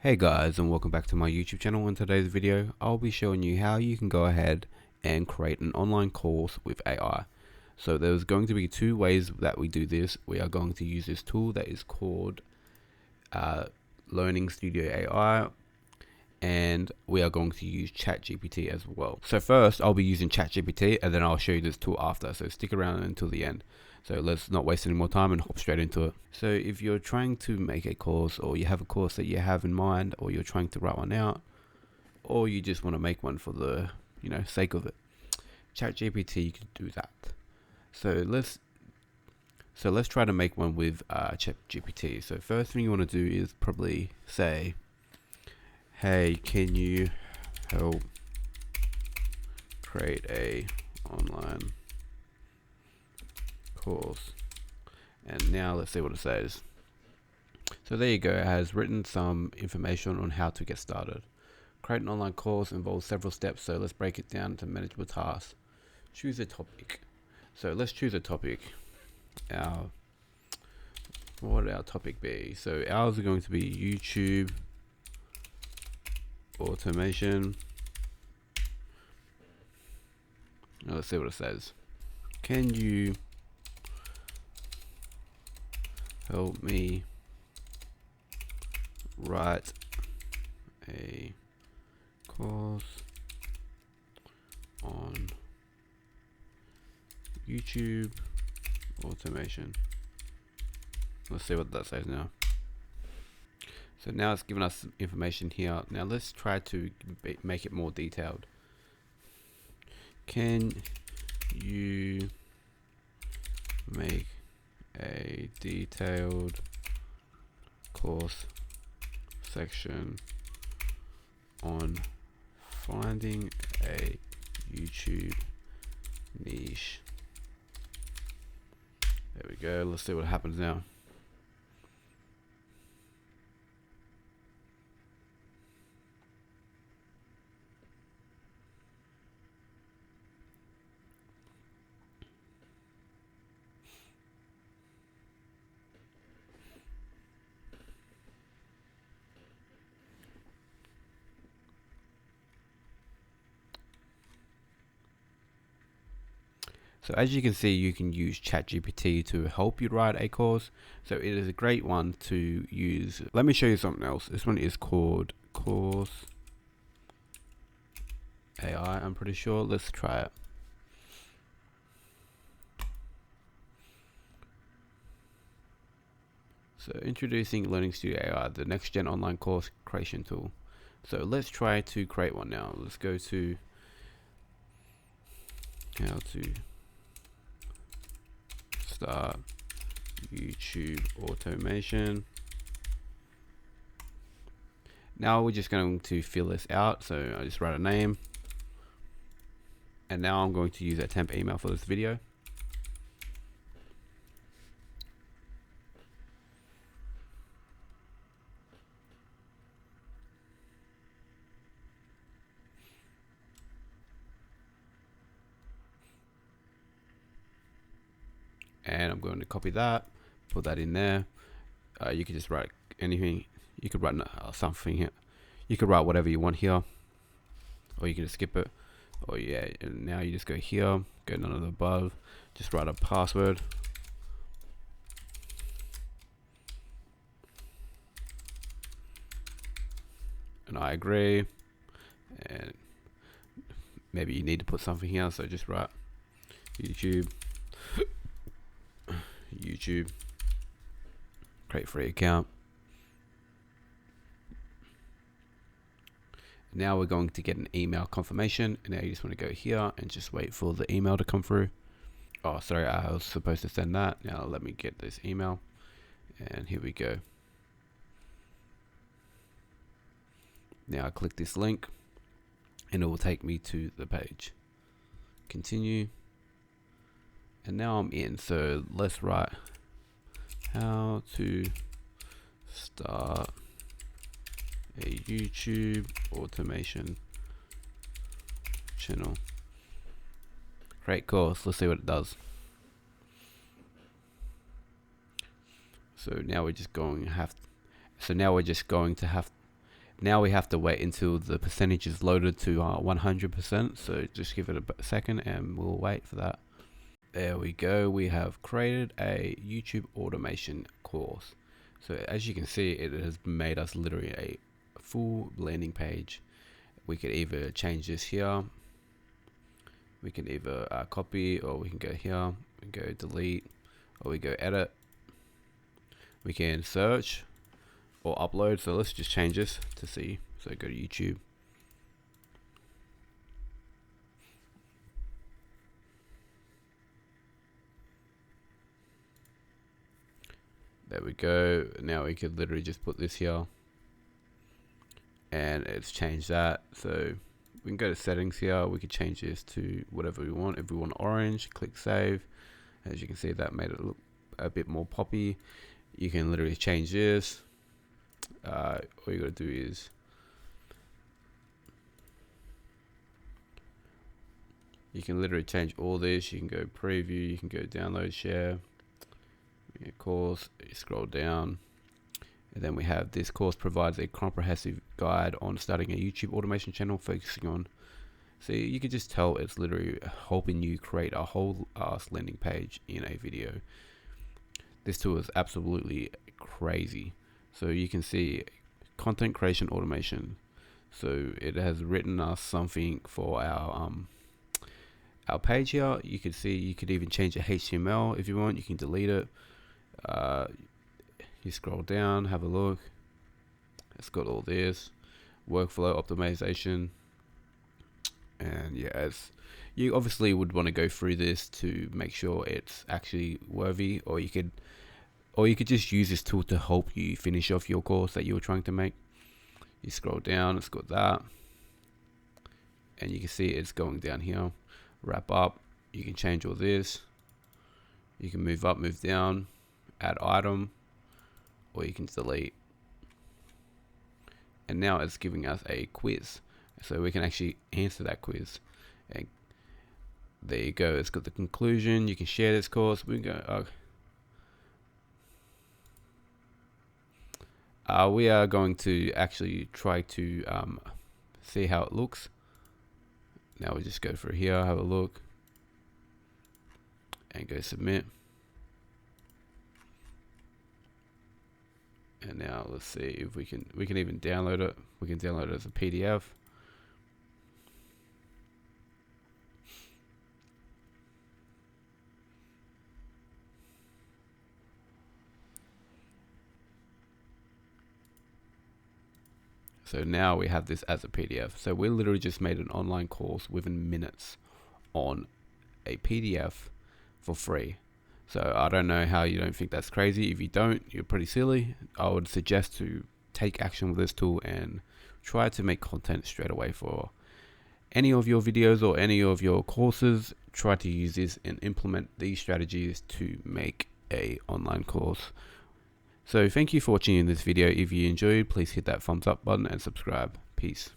Hey guys, and welcome back to my YouTube channel. In today's video I'll be showing you how you can go ahead and create an online course with AI. So there's going to be two ways that we do this. We are going to use this tool that is called Learning Studio AI, and we are going to use ChatGPT as well. So first I'll be using ChatGPT, and then I'll show you this tool after, so stick around until the end. So let's not waste any more time and hop straight into it. So if you're trying to make a course, or you have a course that you have in mind, or you're trying to write one out, or you just want to make one for the sake of it, ChatGPT can do that. So let's try to make one with ChatGPT. So first thing you want to do is probably say, hey, can you help create a online course? And now let's see what it says. So there you go. It has written some information on how to get started. Create an online course involves several steps, so let's break it down to manageable tasks. Choose a topic. So let's choose a topic. What would our topic be? So ours are going to be YouTube automation. Now let's see what it says. Can you help me write a course on YouTube automation? Let's see what that says now. So now it's given us information here. Now let's try to make it more detailed. Can you make a detailed course section on finding a YouTube niche? There we go. Let's see what happens now. So as you can see, you can use ChatGPT to help you write a course. So it is a great one to use. Let me show you something else. This one is called Course AI, I'm pretty sure. Let's try it. So introducing Learning Studio AI, the next gen online course creation tool. So let's try to create one now. Let's go to how to start YouTube automation. Now we're just going to fill this out. So I just write a name, and now I'm going to use a temp email for this video. And I'm going to copy that, put that in there. You could just write anything. You could write something here. You could write whatever you want here, or you can just skip it. Or yeah, and now you just go here, go none of the above, just write a password. And I agree. And maybe you need to put something here, so just write YouTube. YouTube, create free account. Now we're going to get an email confirmation, and now you just want to go here and just wait for the email to come through. Oh, sorry, I was supposed to send that. Now let me get this email, and here we go. Now I click this link, and it will take me to the page. Continue. And now I'm in, so let's write how to start a YouTube automation channel. Great course. Let's see what it does. So now we're just going to have Now we have to wait until the percentage is loaded to 100%. So just give it a second and we'll wait for that. There we go. We have created a YouTube automation course. So as you can see, it has made us literally a full landing page. We could either change this here. We can either copy, or we can go here and go delete, or we go edit. We can search or upload. So let's just change this to see. So go to YouTube. There we go. Now we could literally just put this here, and it's changed that. So we can go to settings here. We could change this to whatever we want. If we want orange, click save. As you can see, that made it look a bit more poppy. You can literally change this. All you gotta do is you can literally change all this. You can go preview, you can go download, share, course, you scroll down, and then we have this course provides a comprehensive guide on starting a YouTube automation channel focusing on. So you can just tell it's literally helping you create a whole ass landing page in a video. This tool is absolutely crazy. So you can see content creation automation. So it has written us something for our page here. You can see you could even change the HTML if you want. You can delete it. You scroll down, have a look. It's got all this workflow optimization, and yeah, as you obviously would want to go through this to make sure it's actually worthy, or you could just use this tool to help you finish off your course that you were trying to make. You scroll down, it's got that, and you can see it's going down here. Wrap up. You can change all this. You can move up, move down, add item, or you can delete. And now it's giving us a quiz, so we can actually answer that quiz. And there you go. It's got the conclusion. You can share this course. We can go. We are going to actually try to see how it looks. Now we just go through here, have a look, and go submit. And now let's see if we can even download it. We can download it as a PDF. So now we have this as a PDF. So we literally just made an online course within minutes on a PDF for free. So I don't know how you don't think that's crazy. If you don't, you're pretty silly. I would suggest to take action with this tool and try to make content straight away for any of your videos or any of your courses. Try to use this and implement these strategies to make a online course. So thank you for watching this video. If you enjoyed, please hit that thumbs up button and subscribe. Peace.